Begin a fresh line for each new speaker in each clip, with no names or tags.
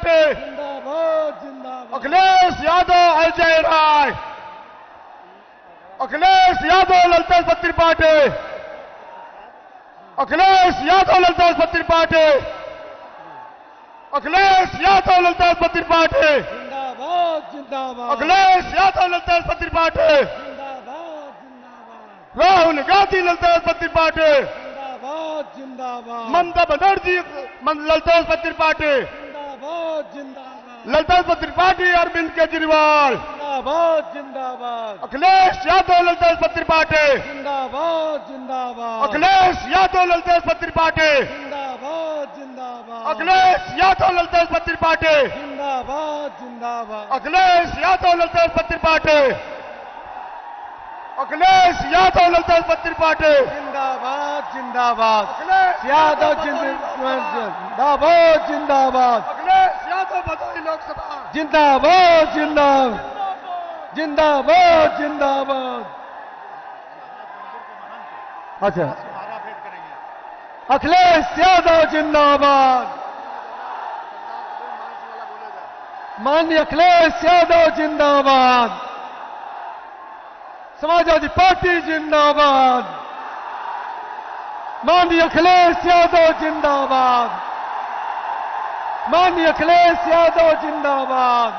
Party,
जिंदाबाद जिंदाबाद।
अखिलेश यादव अजय राय, अखिलेश यादव ललिता सत्ती पार्टी, अखिलेश यादव ललिता सत्ती पार्टी, अखिलेश यादव ललिता सत्ती पार्टी,
जिंदाबाद जिंदाबाद।
अखिलेश यादव ललिता सत्ती पार्टी,
जिंदाबाद जिंदाबाद।
राहुल गांधी ललिता सत्ती पार्टी,
जिंदाबाद जिंदाबाद।
ममता बनर्जी ललिता सत्ती पार्टी,
जिंदाबाद जिंदाबाद।
ललिता सत्ती पार्टी, अरविंद केजरीवाल,
जिंदाबाद जिंदाबाद।
अखिलेश यादव ललिता सत्ती पार्टी,
जिंदाबाद जिंदाबाद।
अखिलेश यादव ललिता सत्ती पार्टी,
जिंदाबाद जिंदाबाद।
अखिलेश यादव ललिता सत्ती पार्टी,
जिंदाबाद जिंदाबाद।
अखिलेश यादव ललिता सत्ती पार्टी, अखिलेश यादव ललिता सत्ती पार्टी,
जिंदाबाद जिंदाबाद।
अखिलेश
यादव जिंदाबाद जिंदाबाद।
अखिलेश यादव भदोही लोकसभा,
जिंदाबाद जिंदाबाद। जिंदाबाद जिंदाबाद। अच्छा, अखिलेश यादव जिंदाबाद। माननीय अखिलेश यादव जिंदाबाद। समाजवादी पार्टी जिंदाबाद। माननीय अखिलेश यादव जिंदाबाद। माननीय अखिलेश यादव जिंदाबाद।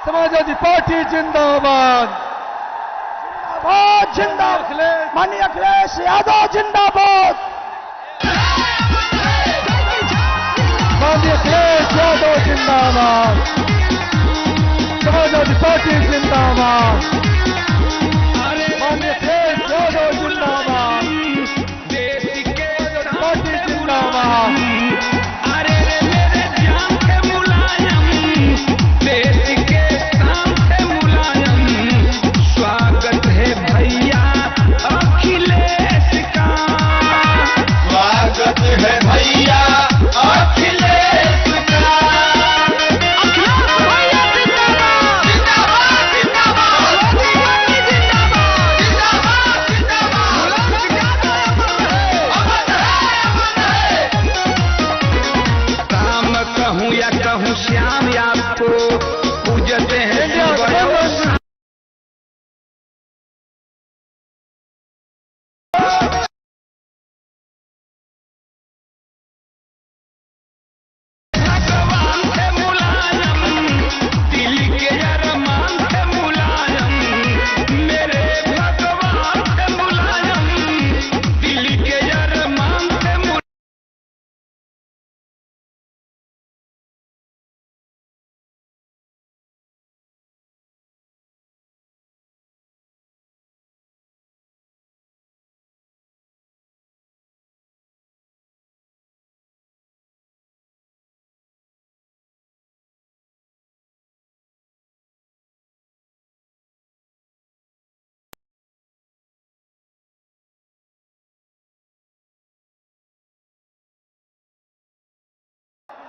समाजवादी पार्टी जिंदाबाद।
जिंदाबाद, माननीय अखिलेश यादव जिंदाबाद,
माननीय अखिलेश यादव जिंदाबाद। समाजवादी पार्टी जिंदाबाद। माननीय अखिलेश यादव जिंदाबाद। पार्टी जिंदाबाद।
श्याम आपको पूजते हैं।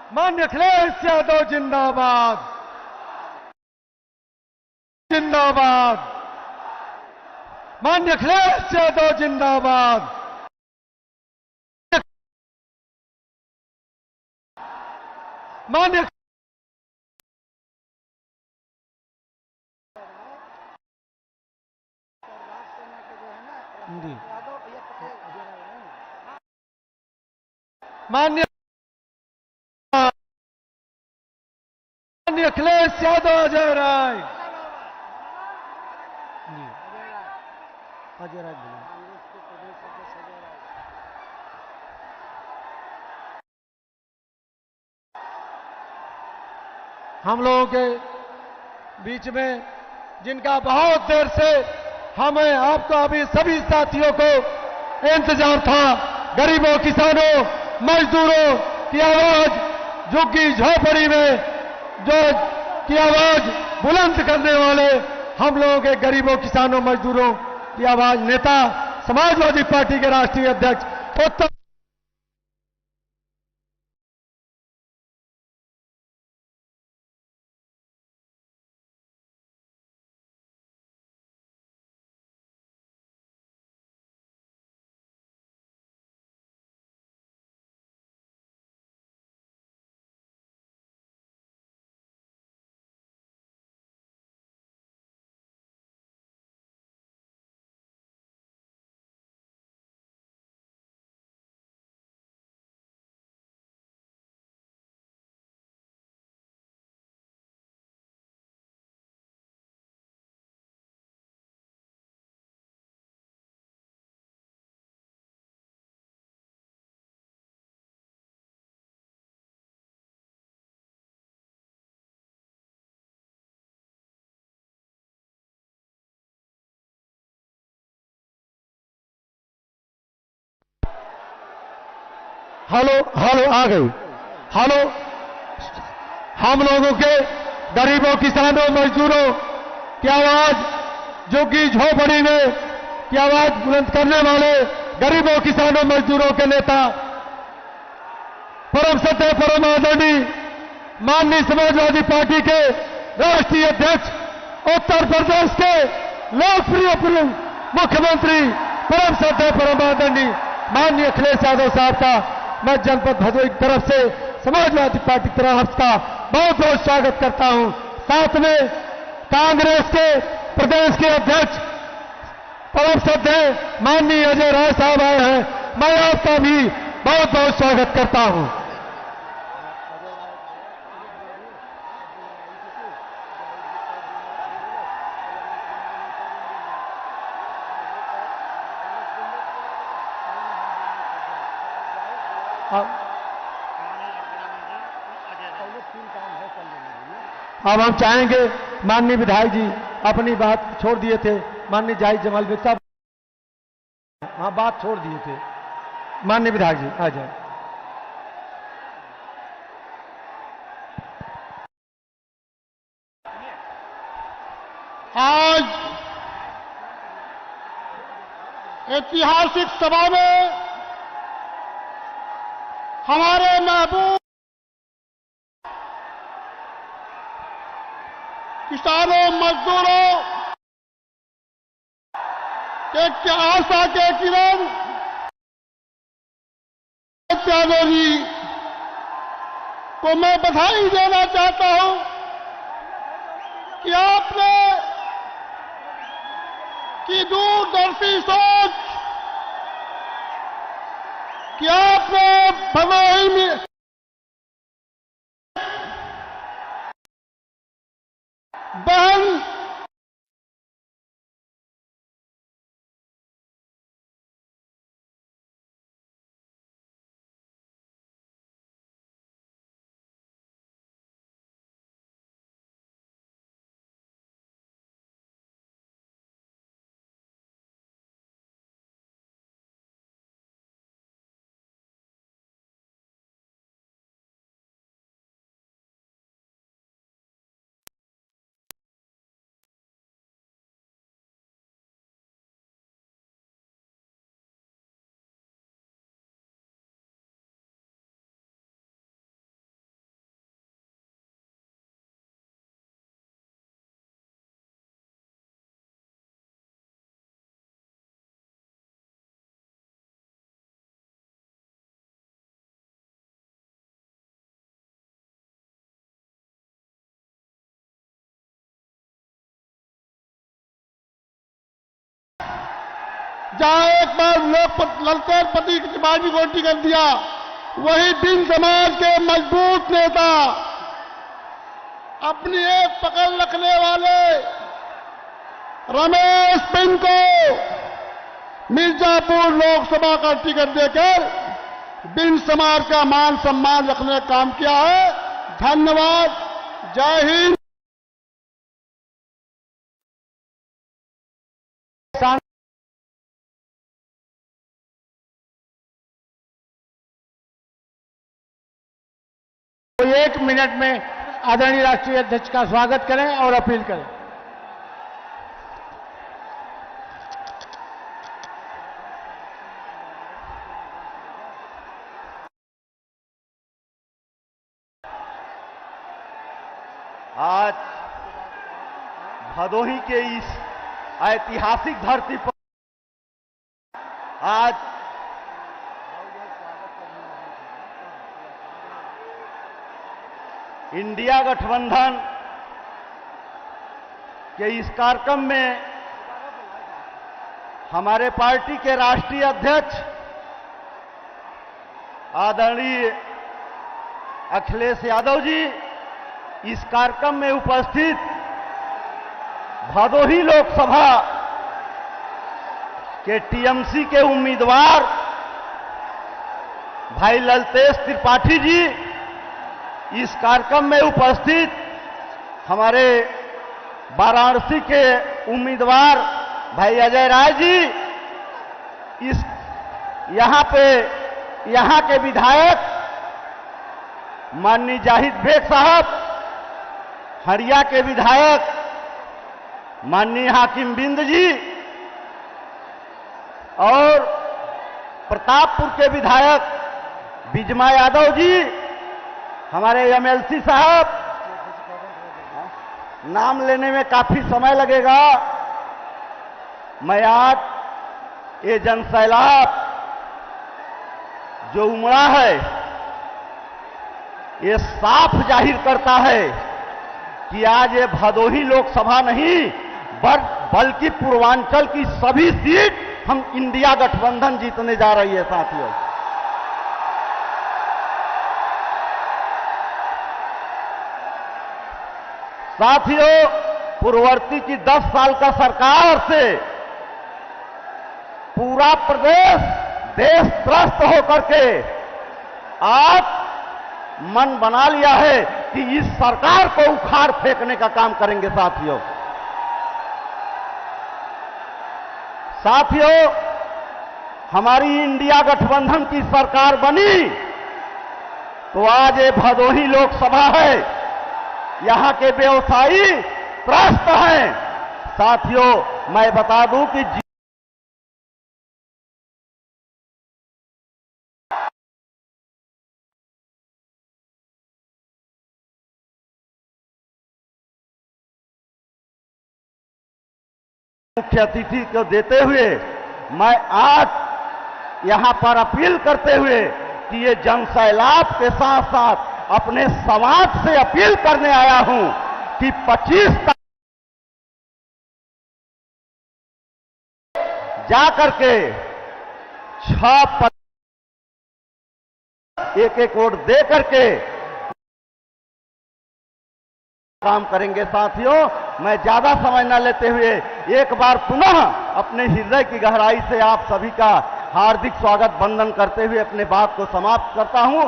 माननीय अखिलेश यादव जिंदाबाद। जिंदाबाद। माननीय अखिलेश यादव जिंदाबाद। माननीय माननीय अखिलेश यादव अजय राय। अजय राय हम लोगों के बीच में जिनका बहुत देर से हमें आपको अभी सभी साथियों को इंतजार था, गरीबों, किसानों, मजदूरों की आवाज, झुग्गी झोपड़ी में जो की आवाज बुलंद करने वाले हम लोगों के गरीबों, किसानों, मजदूरों की आवाज, नेता समाजवादी पार्टी के राष्ट्रीय अध्यक्ष उत्तर हेलो हेलो आ गई। हेलो, हम लोगों के गरीबों, किसानों, मजदूरों की आवाज, जो कि झोपड़ी में की आवाज बुलंद करने वाले गरीबों, किसानों, मजदूरों के नेता, परम सत्य, परम आदरणीय माननीय समाजवादी पार्टी के राष्ट्रीय अध्यक्ष, उत्तर प्रदेश के लोकप्रिय पूर्व मुख्यमंत्री, परम सत्य, परम आदरणीय माननीय अखिलेश यादव साहब का मैं जनपद भदोही की तरफ से, समाजवादी पार्टी की तरफ का बहुत बहुत स्वागत करता हूं। साथ में कांग्रेस के प्रदेश के अध्यक्ष, परम सत्य माननीय अजय राय साहब आए हैं, मैं आपका भी बहुत बहुत स्वागत करता हूं। अब हम चाहेंगे माननीय विधायक जी अपनी बात छोड़ दिए थे, माननीय जाहिद जमाल बेग साहब, हाँ बात छोड़ दिए थे, माननीय विधायक जी आ जाए।
आज ऐतिहासिक सभा में हमारे महबूब किसानों, मजदूरों के आशा के किरण यादव जी को मैं बधाई देना चाहता हूं कि आपने की दूरदर्शी सोच, कि आपने भदोही में बहन जहां एक बार ललतेर पति की बाजी गोटी कर दिया, वही बिन समाज के मजबूत नेता, अपनी एक पकड़ रखने वाले रमेश बिन को मिर्जापुर लोकसभा का टिकट देकर बिन समाज का मान सम्मान रखने का काम किया है। धन्यवाद। जय हिंद।
तो 1 मिनट में आदरणीय राष्ट्रीय अध्यक्ष का स्वागत करें और अपील करें।
आज भदोही के इस ऐतिहासिक धरती पर आज इंडिया गठबंधन के इस कार्यक्रम में हमारे पार्टी के राष्ट्रीय अध्यक्ष आदरणीय अखिलेश यादव जी इस कार्यक्रम में उपस्थित भदोही लोकसभा के टीएमसी के उम्मीदवार भाई ललतेश त्रिपाठी जी, इस कार्यक्रम में उपस्थित हमारे वाराणसी के उम्मीदवार भाई अजय राय जी, इस यहां पे यहां के विधायक माननीय जाहिद बेग साहब, हरिया के विधायक माननीय हाकिम बिंद जी और प्रतापपुर के विधायक बिजमा यादव जी, हमारे एमएलसी साहब, नाम लेने में काफी समय लगेगा। मैं आज ये जनसैलाब जो उमड़ा है, ये साफ जाहिर करता है कि आज ये भदोही लोकसभा नहीं बल्कि पूर्वांचल की सभी सीट हम इंडिया गठबंधन जीतने जा रही है साथियों। साथियों, पूर्ववर्ती की 10 साल का सरकार से पूरा प्रदेश देश त्रस्त होकर के आज मन बना लिया है कि इस सरकार को उखाड़ फेंकने का काम करेंगे साथियों। साथियों, हमारी इंडिया गठबंधन की सरकार बनी तो आज ये भदोही लोकसभा है, यहां के व्यवसायी त्रस्त हैं। साथियों, मैं बता दूं कि मुख्य अतिथि को देते हुए मैं आज यहां पर अपील करते हुए कि ये जनसैलाब के साथ साथ अपने समाज से अपील करने आया हूं कि 25 जाकर के 6 एक वोट दे करके काम करेंगे। साथियों, मैं ज्यादा समय न लेते हुए एक बार पुनः अपने हृदय की गहराई से आप सभी का हार्दिक स्वागत वंदन करते हुए अपने बात को समाप्त करता हूं।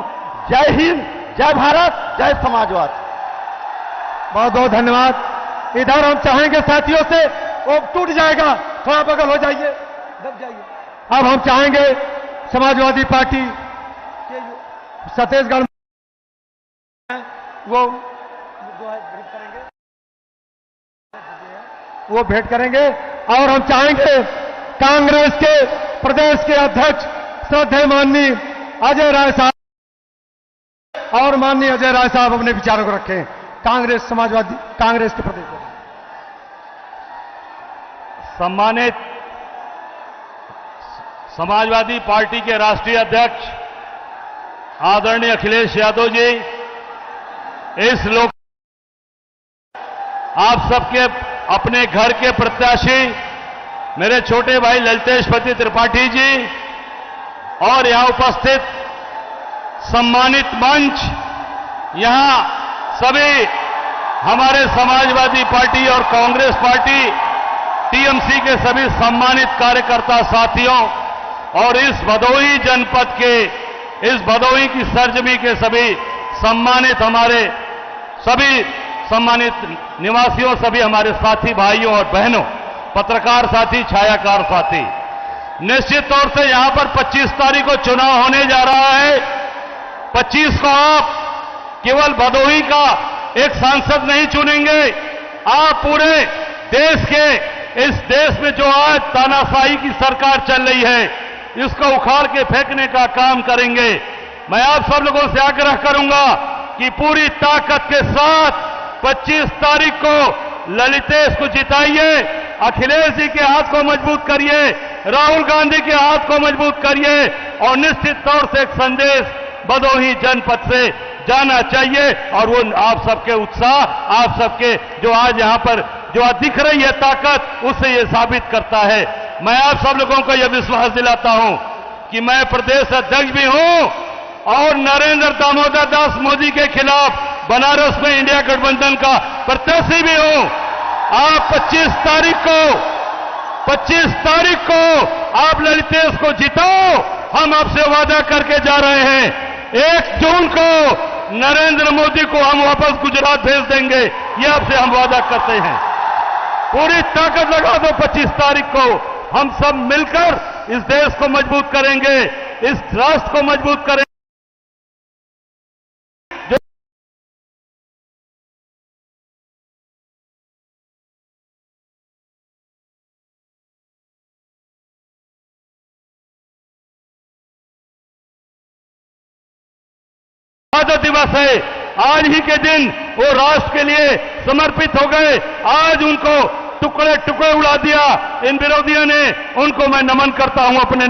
जय हिंद, जय भारत, जय समाजवाद।
बहुत बहुत धन्यवाद। इधर हम चाहेंगे साथियों से, वो टूट जाएगा, थोड़ा बगल हो जाइए, दब जाइए। अब हम चाहेंगे समाजवादी पार्टी छत्तीसगढ़ वो भेंट करेंगे और हम चाहेंगे कांग्रेस के प्रदेश के अध्यक्ष श्रद्धेय माननीय अजय राय साहब और माननीय अजय राय साहब अपने विचारों को रखें समाजवादी कांग्रेस के प्रदेश।
सम्मानित समाजवादी पार्टी के राष्ट्रीय अध्यक्ष आदरणीय अखिलेश यादव जी, इस लोक आप सबके अपने घर के प्रत्याशी मेरे छोटे भाई ललितेशपति त्रिपाठी जी और यहां उपस्थित सम्मानित मंच, यहां सभी हमारे समाजवादी पार्टी और कांग्रेस पार्टी टीएमसी के सभी सम्मानित कार्यकर्ता साथियों और इस भदोही जनपद के, इस भदोही की सरजमी के सभी सम्मानित हमारे सभी सम्मानित निवासियों, सभी हमारे साथी भाइयों और बहनों, पत्रकार साथी, छायाकार साथी, निश्चित तौर से यहां पर 25 तारीख को चुनाव होने जा रहा है। 25 को आप केवल भदोही का एक सांसद नहीं चुनेंगे, आप पूरे देश के, इस देश में जो आज तानाशाही की सरकार चल रही है इसको उखाड़ के फेंकने का काम करेंगे। मैं आप सब लोगों से आग्रह करूंगा कि पूरी ताकत के साथ 25 तारीख को ललितेश को जिताइए, अखिलेश जी के हाथ को मजबूत करिए, राहुल गांधी के हाथ को मजबूत करिए और निश्चित तौर से एक संदेश भदोही जनपद से जाना चाहिए। और वो आप सबके उत्साह, आप सबके जो आज यहां पर जो दिख रही है ताकत, उससे ये साबित करता है। मैं आप सब लोगों को यह विश्वास दिलाता हूं कि मैं प्रदेश अध्यक्ष भी हूं और नरेंद्र दामोदर दास मोदी के खिलाफ बनारस में इंडिया गठबंधन का प्रत्याशी भी हूं। आप 25 तारीख को आप ललितेश को जिताओ, हम आपसे वादा करके जा रहे हैं 1 जून को नरेंद्र मोदी को हम वापस गुजरात भेज देंगे, ये आपसे हम वादा करते हैं। पूरी ताकत लगा दो, 25 तारीख को हम सब मिलकर इस देश को मजबूत करेंगे। इस राष्ट्र को मजबूत करें। शहादत दिवस है, आज ही के दिन वो राष्ट्र के लिए समर्पित हो गए। आज उनको टुकड़े टुकड़े उड़ा दिया इन विरोधियों ने। उनको मैं नमन करता हूं अपने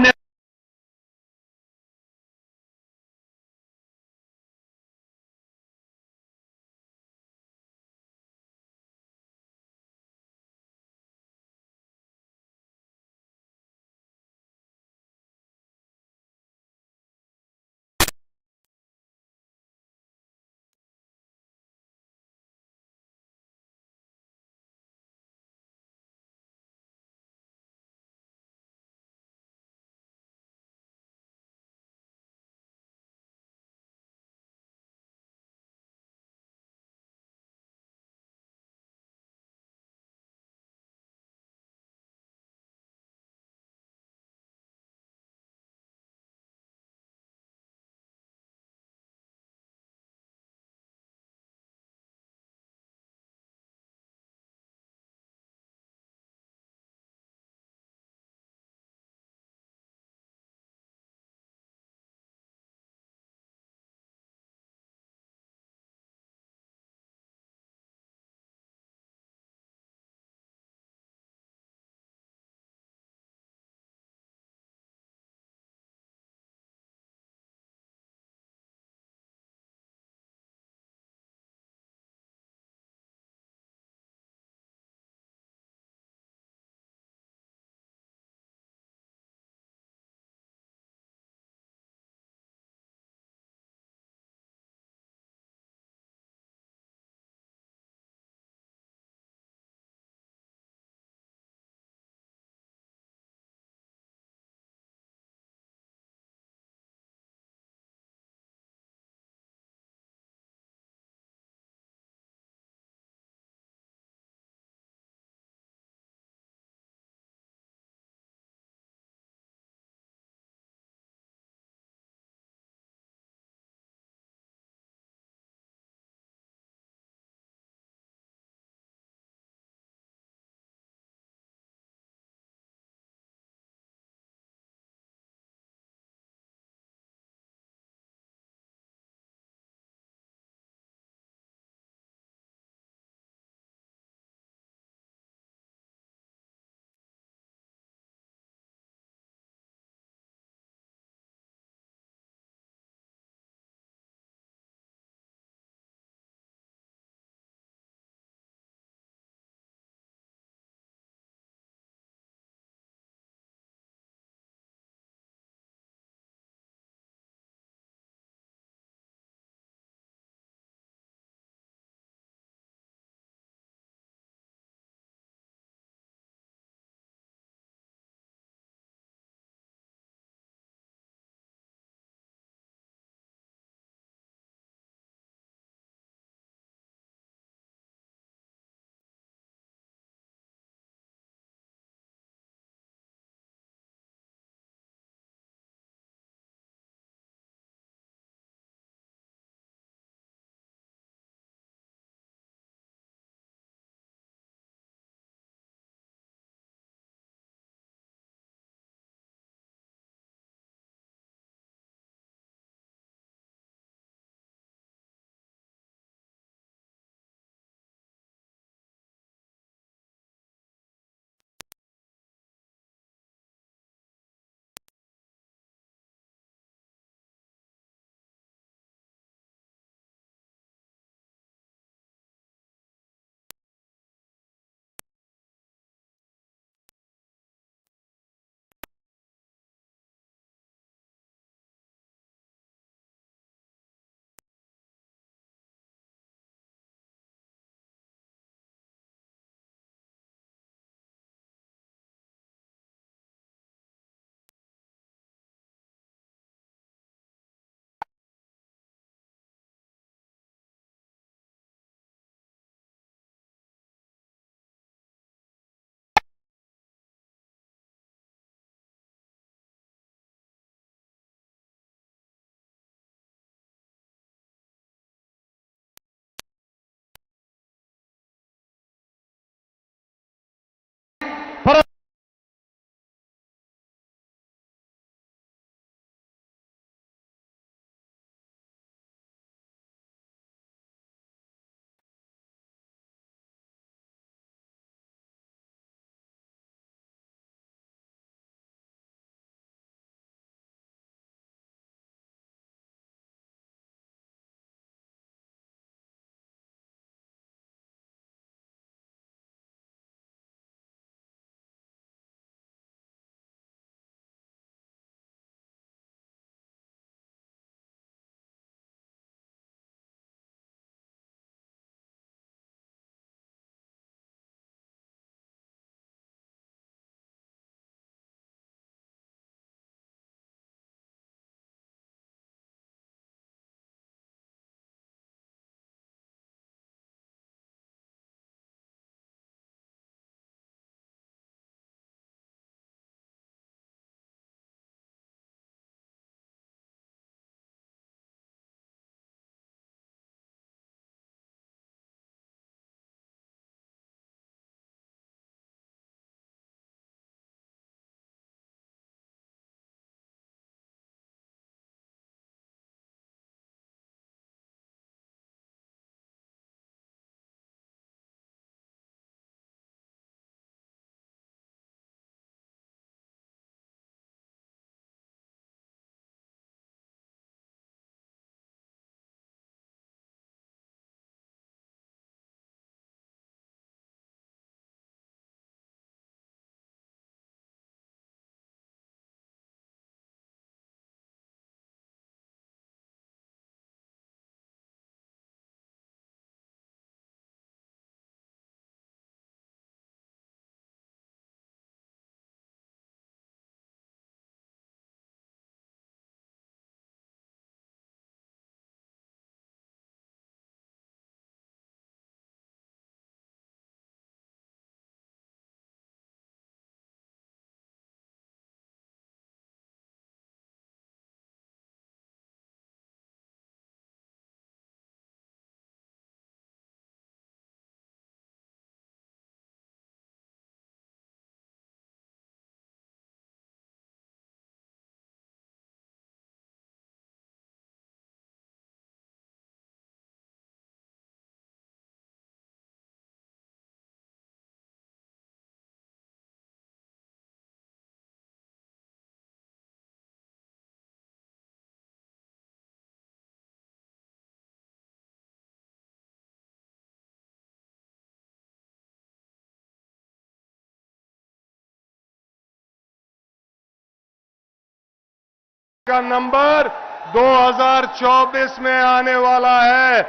का नंबर 2024 में आने वाला है।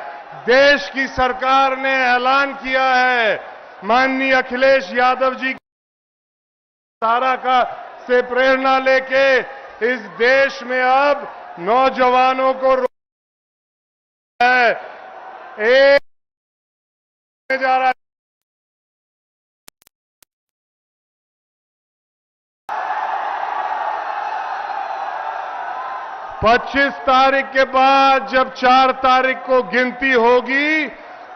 देश की सरकार ने ऐलान किया है, माननीय अखिलेश यादव जी धारा का से प्रेरणा लेके इस देश में अब नौजवानों को है एक जा रहा है। 25 तारीख के बाद जब 4 तारीख को गिनती होगी,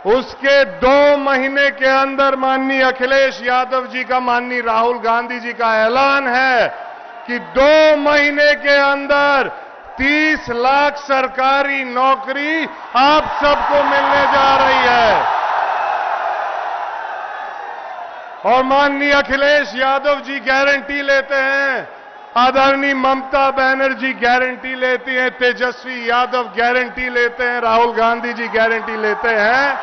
उसके 2 महीने के अंदर माननीय अखिलेश यादव जी का, माननीय राहुल गांधी जी का ऐलान है कि 2 महीने के अंदर 30 लाख सरकारी नौकरी आप सबको मिलने जा रही है। और माननीय अखिलेश यादव जी गारंटी लेते हैं, आदरणीय ममता बनर्जी गारंटी लेती हैं, तेजस्वी यादव गारंटी लेते हैं, राहुल गांधी जी गारंटी लेते हैं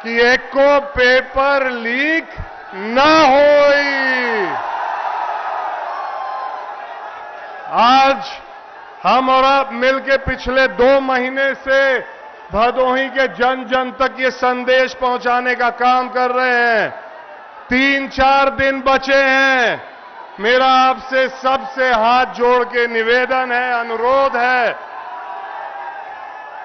कि एको पेपर लीक ना होई। आज हम और आप मिलकर पिछले 2 महीने से भदोही के जन जन तक ये संदेश पहुंचाने का काम कर रहे हैं। 3-4 दिन बचे हैं। मेरा आपसे सबसे हाथ जोड़ के निवेदन है, अनुरोध है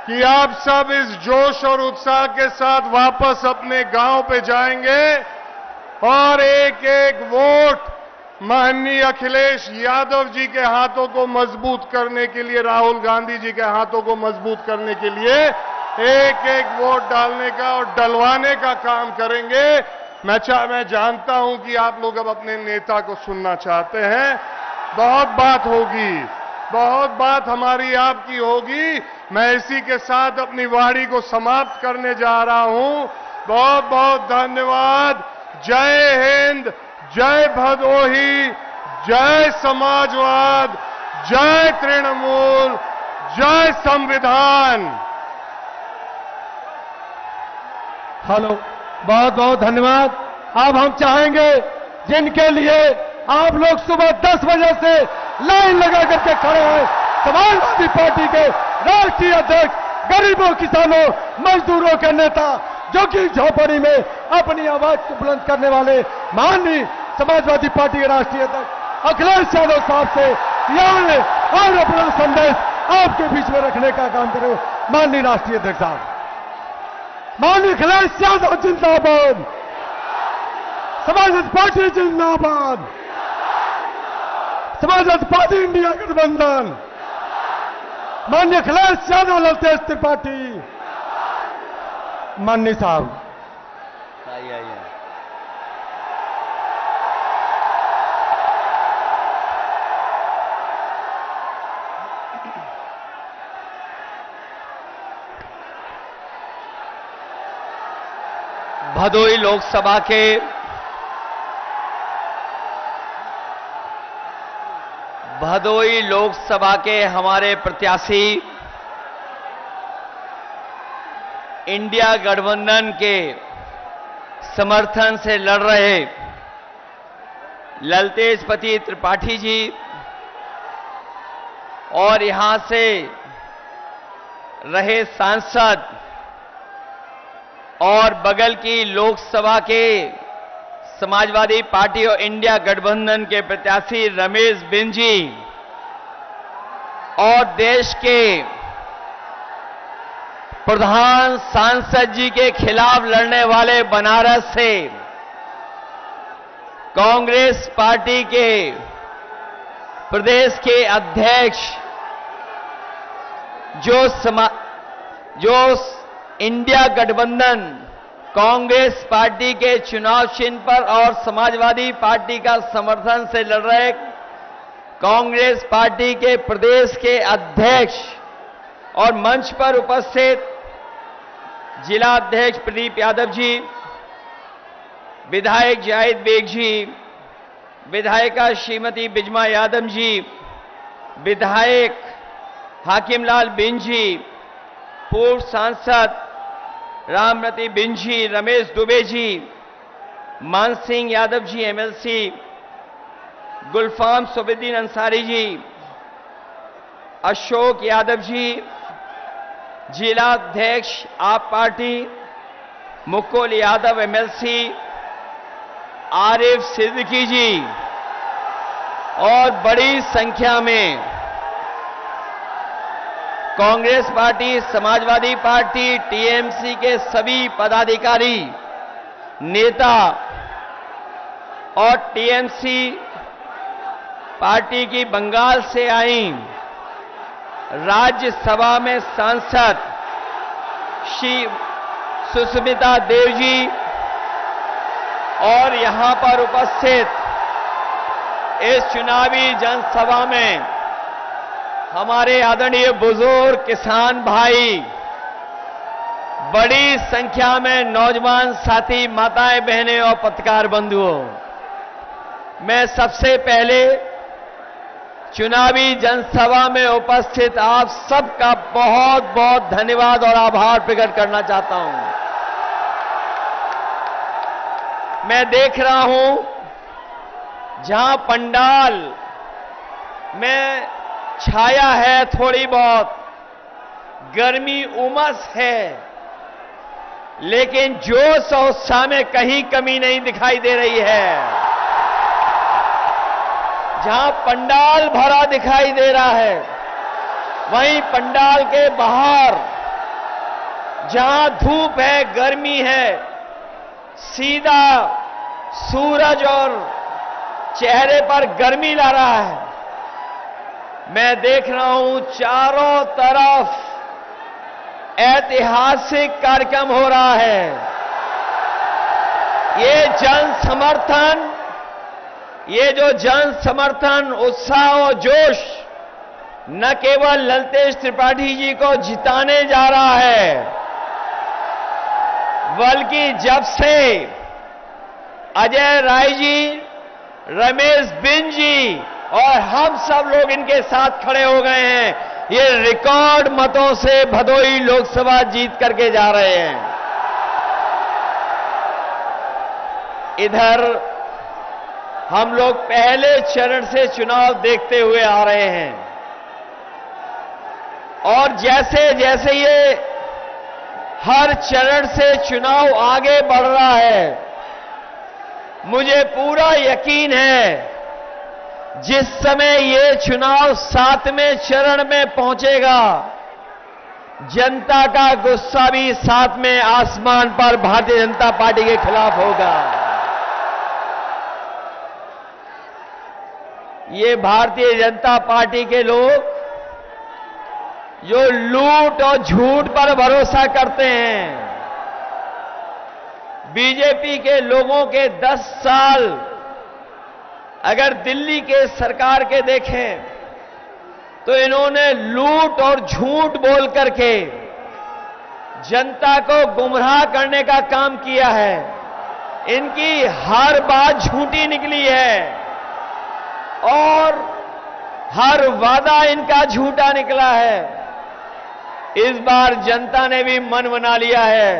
कि आप सब इस जोश और उत्साह के साथ वापस अपने गांव पे जाएंगे और एक एक वोट माननीय अखिलेश यादव जी के हाथों को मजबूत करने के लिए, राहुल गांधी जी के हाथों को मजबूत करने के लिए एक एक वोट डालने का और डलवाने का काम करेंगे। मैं जानता हूं कि आप लोग अब अपने नेता को सुनना चाहते हैं। बहुत बात होगी, बहुत बात हमारी आपकी होगी। मैं इसी के साथ अपनी वाणी को समाप्त करने जा रहा हूं। बहुत बहुत धन्यवाद। जय हिंद, जय भदोही, जय समाजवाद, जय तृणमूल, जय संविधान।
हेलो, बहुत बहुत धन्यवाद। अब हम चाहेंगे जिनके लिए आप लोग सुबह 10 बजे से लाइन लगा करके खड़े हैं, समाजवादी पार्टी के राष्ट्रीय अध्यक्ष, गरीबों, किसानों, मजदूरों के नेता, जो कि झोपड़ी में अपनी आवाज को बुलंद करने वाले माननीय समाजवादी पार्टी के राष्ट्रीय अध्यक्ष अखिलेश यादव साहब से यह और अपना संदेश आपके बीच में रखने का काम करें। माननीय राष्ट्रीय अध्यक्ष साहब। माननीय अखिलेश यादव जिंदाबाद, समाजवादी पार्टी जिंदाबाद, समाजवादी पार्टी इंडिया गठबंधन, माननीय अखिलेश यादव, ललतेज त्रिपाठी। माननीय साहब
आइए।
भदोही लोकसभा के हमारे प्रत्याशी, इंडिया गठबंधन के समर्थन से लड़ रहे ललतेजपति त्रिपाठी जी और यहां से रहे सांसद और बगल की लोकसभा के समाजवादी पार्टी और इंडिया गठबंधन के प्रत्याशी रमेश बिन जी और देश के प्रधान सांसद जी के खिलाफ लड़ने वाले बनारस से कांग्रेस पार्टी के प्रदेश के अध्यक्ष जो इंडिया गठबंधन कांग्रेस पार्टी के चुनाव चिन्ह पर और समाजवादी पार्टी का समर्थन से लड़ रहे कांग्रेस पार्टी के प्रदेश के अध्यक्ष और मंच पर उपस्थित जिला अध्यक्ष प्रदीप यादव जी, विधायक जाहिद बेग जी, विधायिका श्रीमती बिजमा यादव जी, विधायक हाकिमलाल बिन जी, पूर्व सांसद रामरती बिन जी, रमेश दुबे जी, मान सिंह यादव जी एमएलसी, गुलफाम सुबेदीन अंसारी जी, अशोक यादव जी, जिला अध्यक्ष आप पार्टी मुकुल यादव एमएलसी, आरिफ सिद्दीकी जी और बड़ी संख्या में Congress party, Samajwadi party, TMC के सभी पदाधिकारी, नेता और टीएमसी पार्टी की बंगाल से आई राज्यसभा में सांसद श्री सुष्मिता देव जी और यहां पर उपस्थित इस चुनावी जनसभा में हमारे आदरणीय बुजुर्ग किसान भाई, बड़ी संख्या में नौजवान साथी, माताएं, बहनें और पत्रकार बंधुओं, मैं सबसे पहले चुनावी जनसभा में उपस्थित आप सबका बहुत बहुत धन्यवाद और आभार प्रकट करना चाहता हूं। मैं देख रहा हूं जहां पंडाल में छाया है, थोड़ी बहुत गर्मी उमस है, लेकिन जोश और उत्साह में कहीं कमी नहीं दिखाई दे रही है। जहां पंडाल भरा दिखाई दे रहा है, वहीं पंडाल के बाहर जहां धूप है, गर्मी है, सीधा सूरज और चेहरे पर गर्मी ला रहा है। मैं देख रहा हूं चारों तरफ ऐतिहासिक कार्यक्रम हो रहा है। ये जो जन समर्थन, उत्साह और जोश न केवल ललतेश त्रिपाठी जी को जिताने जा रहा है, बल्कि जब से अजय राय जी, रमेश बिन जी और हम सब लोग इनके साथ खड़े हो गए हैं, ये रिकॉर्ड मतों से भदोही लोकसभा जीत करके जा रहे हैं। इधर हम लोग पहले चरण से चुनाव देखते हुए आ रहे हैं और जैसे जैसे ये हर चरण से चुनाव आगे बढ़ रहा है, मुझे पूरा यकीन है जिस समय ये चुनाव 7वें चरण में पहुंचेगा, जनता का गुस्सा भी 7वें आसमान पर भारतीय जनता पार्टी के खिलाफ होगा। ये भारतीय जनता पार्टी के लोग जो लूट और झूठ पर भरोसा करते हैं, बीजेपी के लोगों के 10 साल अगर दिल्ली के सरकार के देखें तो इन्होंने लूट और झूठ बोल करके जनता को गुमराह करने का काम किया है। इनकी हर बात झूठी निकली है और हर वादा इनका झूठा निकला है। इस बार जनता ने भी मन बना लिया है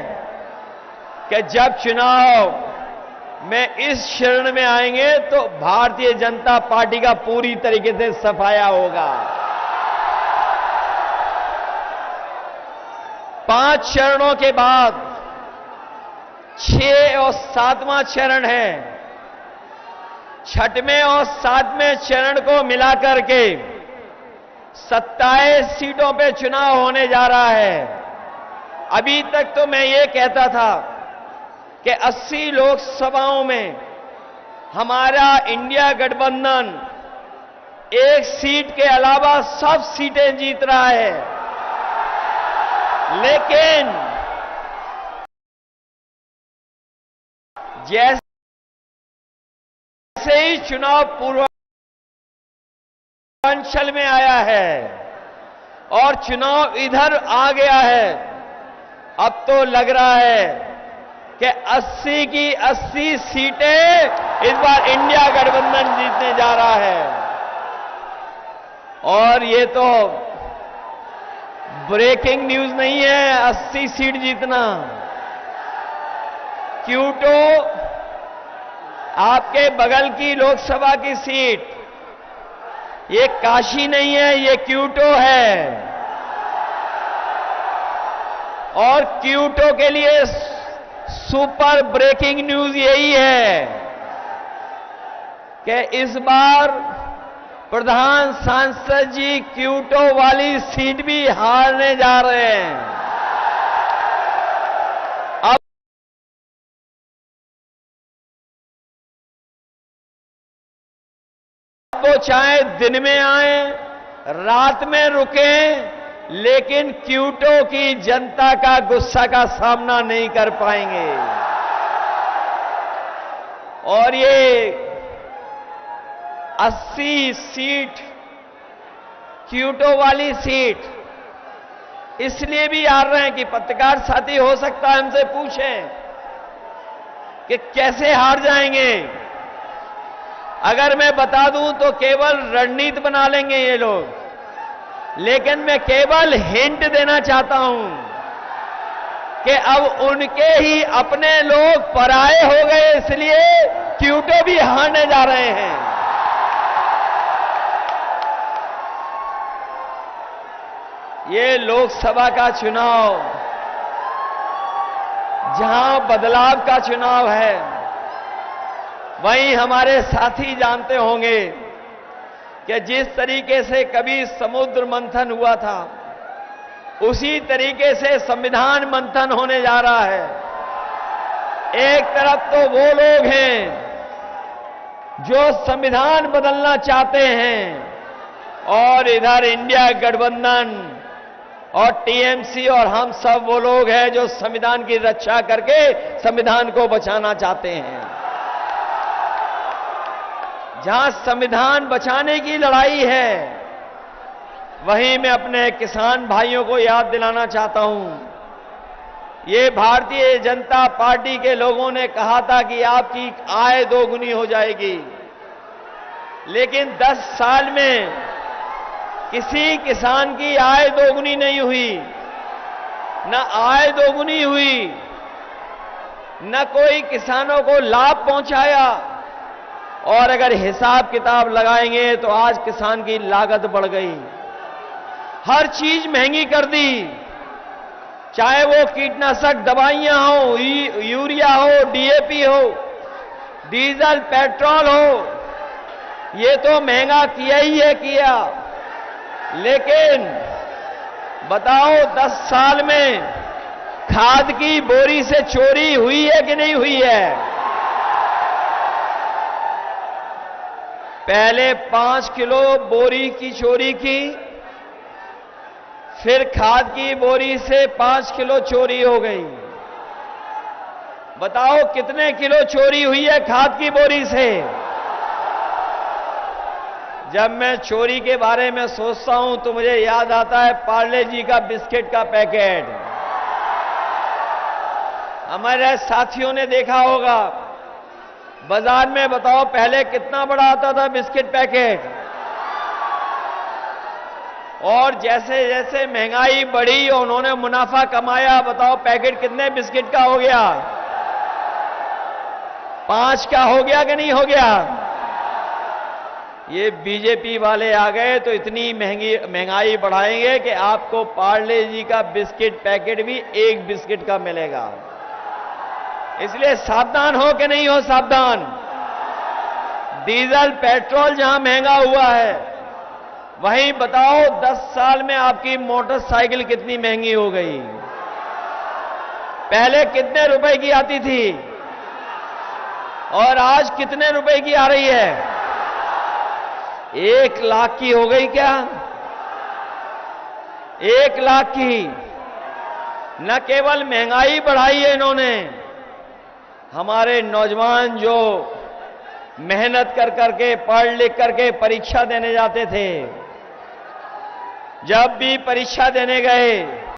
कि जब चुनाव में इस चरण में आएंगे तो भारतीय जनता पार्टी का पूरी तरीके से सफाया होगा। 5 चरणों के बाद 6 और 7वां चरण है। 6वें और 7वें चरण को मिलाकर के 27 सीटों पे चुनाव होने जा रहा है। अभी तक तो मैं ये कहता था कि 80 लोकसभाओं में हमारा इंडिया गठबंधन 1 सीट के अलावा सब सीटें जीत रहा है, लेकिन जैसे ही चुनाव पूर्वांचल में आया है और चुनाव इधर आ गया है, अब तो लग रहा है कि 80 की 80 सीटें इस बार इंडिया गठबंधन जीतने जा रहा है। और ये तो ब्रेकिंग न्यूज नहीं है 80 सीट जीतना। क्यूटो आपके बगल की लोकसभा की सीट ये काशी नहीं है, ये क्यूटो है। और क्यूटो के लिए सुपर ब्रेकिंग न्यूज यही है कि इस बार प्रधान सांसद जी क्यूटो वाली सीट भी हारने जा रहे हैं। अब वो चाहे दिन में आए, रात में रुकें, लेकिन क्यूटो की जनता का गुस्सा का सामना नहीं कर पाएंगे। और ये 80 सीट क्यूटो वाली सीट इसलिए भी हार रहे हैं कि पत्रकार साथी हो सकता है हमसे पूछें कि कैसे हार जाएंगे। अगर मैं बता दूं तो केवल रणनीति बना लेंगे ये लोग, लेकिन मैं केवल हिंट देना चाहता हूं कि अब उनके ही अपने लोग पराये हो गए, इसलिए क्यूटो भी हारने जा रहे हैं। ये लोकसभा का चुनाव जहां बदलाव का चुनाव है, वहीं हमारे साथी जानते होंगे कि जिस तरीके से कभी समुद्र मंथन हुआ था, उसी तरीके से संविधान मंथन होने जा रहा है। एक तरफ तो वो लोग हैं जो संविधान बदलना चाहते हैं, और इधर इंडिया गठबंधन और टीएमसी और हम सब वो लोग हैं जो संविधान की रक्षा करके संविधान को बचाना चाहते हैं। जहां संविधान बचाने की लड़ाई है, वहीं मैं अपने किसान भाइयों को याद दिलाना चाहता हूं, ये भारतीय जनता पार्टी के लोगों ने कहा था कि आपकी आय दोगुनी हो जाएगी, लेकिन 10 साल में किसी किसान की आय दोगुनी नहीं हुई। न आय दोगुनी हुई, न कोई किसानों को लाभ पहुंचाया, और अगर हिसाब किताब लगाएंगे तो आज किसान की लागत बढ़ गई। हर चीज महंगी कर दी, चाहे वो कीटनाशक दवाइयां हो, यूरिया हो, डीएपी हो, डीजल पेट्रोल हो, ये तो महंगा किया ही है किया। लेकिन बताओ 10 साल में खाद की बोरी से चोरी हुई है कि नहीं हुई है? पहले 5 किलो बोरी की चोरी की, फिर खाद की बोरी से 5 किलो चोरी हो गई। बताओ कितने किलो चोरी हुई है खाद की बोरी से? जब मैं चोरी के बारे में सोचता हूं तो मुझे याद आता है पार्ले जी का बिस्किट का पैकेट। हमारे साथियों ने देखा होगा बाजार में, बताओ पहले कितना बड़ा आता था बिस्किट पैकेट, और जैसे जैसे महंगाई बढ़ी और उन्होंने मुनाफा कमाया, बताओ पैकेट कितने बिस्किट का हो गया? 5 का हो गया कि नहीं हो गया? ये बीजेपी वाले आ गए तो इतनी महंगाई बढ़ाएंगे कि आपको पार्ले जी का बिस्किट पैकेट भी 1 बिस्किट का मिलेगा। इसलिए सावधान हो कि नहीं हो सावधान। डीजल पेट्रोल जहां महंगा हुआ है, वहीं बताओ 10 साल में आपकी मोटरसाइकिल कितनी महंगी हो गई। पहले कितने रुपए की आती थी और आज कितने रुपए की आ रही है? 1 लाख की हो गई क्या? 1 लाख की। न केवल महंगाई बढ़ाई है इन्होंने, हमारे नौजवान जो मेहनत कर करके पढ़ लिख करके परीक्षा देने जाते थे, जब भी परीक्षा देने गए